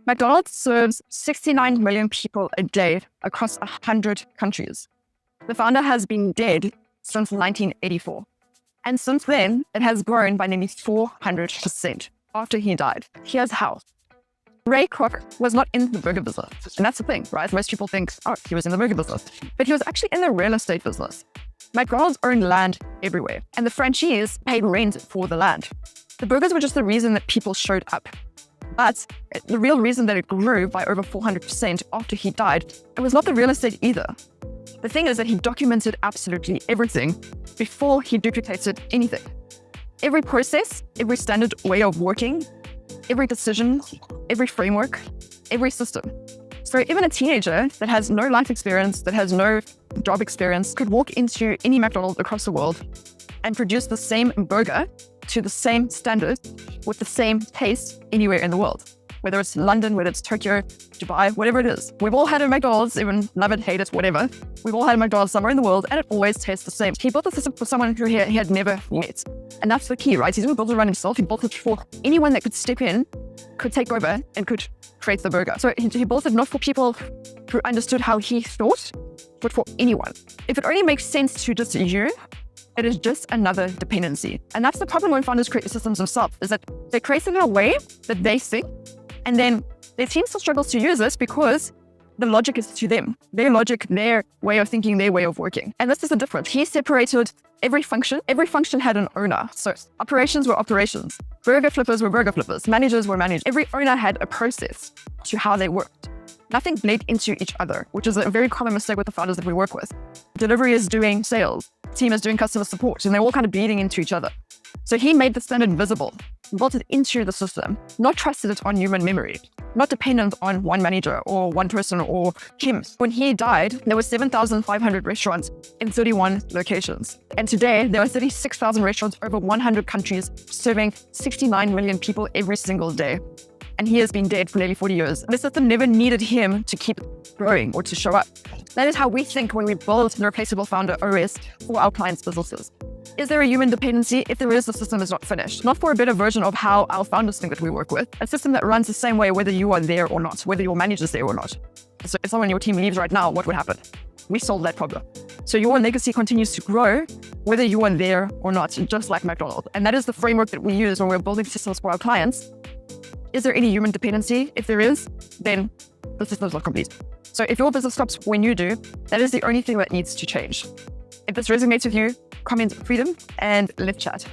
McDonald's serves 69 million people a day across 100 countries. The founder has been dead since 1984. And since then, it has grown by nearly 400% after he died. Here's how. Ray Kroc was not in the burger business. And that's the thing, right? Most people think, oh, he was in the burger business. But he was actually in the real estate business. McDonald's owned land everywhere, and the franchise paid rent for the land. The burgers were just the reason that people showed up. But the real reason that it grew by over 400% after he died, it was not the real estate either. The thing is that he documented absolutely everything before he duplicated anything. Every process, every standard way of working, every decision, every framework, every system. So even a teenager that has no life experience, that has no job experience, could walk into any McDonald's across the world and produce the same burger to the same standard with the same taste anywhere in the world. Whether it's London, whether it's Tokyo, Dubai, whatever it is. We've all had a McDonald's, even love it, hate it, whatever. We've all had a McDonald's somewhere in the world and it always tastes the same. He built the system for someone who he had never met. And that's the key, right? He didn't build it around himself. He built it for anyone that could step in, could take over and could create the burger. So he built it not for people who understood how he thought, but for anyone. If it only makes sense to just you, it is just another dependency. And that's the problem when founders create the systems themselves, is that they create it in a way that they think, and then their team still struggles to use this because the logic is to them. Their logic, their way of thinking, their way of working. And this is the difference. He separated every function. Every function had an owner. So operations were operations. Burger flippers were burger flippers. Managers were managers. Every owner had a process to how they worked. Nothing bled into each other, which is a very common mistake with the founders that we work with. Delivery is doing sales. Team is doing customer support, and they're all kind of bleeding into each other. So he made the standard visible, built it into the system, not trusted it on human memory, not dependent on one manager or one person or him. When he died, there were 7,500 restaurants in 31 locations. And today, there are 36,000 restaurants over 100 countries, serving 69 million people every single day. And he has been dead for nearly 40 years. The system never needed him to keep growing or to show up. That is how we think when we build the replaceable founder OS for our clients' businesses. Is there a human dependency? If there is, the system is not finished. Not for a better version of how our founders think that we work with. A system that runs the same way whether you are there or not, whether your manager's there or not. So if someone in your team leaves right now, what would happen? We solved that problem. So your legacy continues to grow whether you are there or not, just like McDonald's. And that is the framework that we use when we're building systems for our clients. Is there any human dependency? If there is, then the system is not complete. So if your business stops when you do, that is the only thing that needs to change. If this resonates with you, comment freedom and let's chat.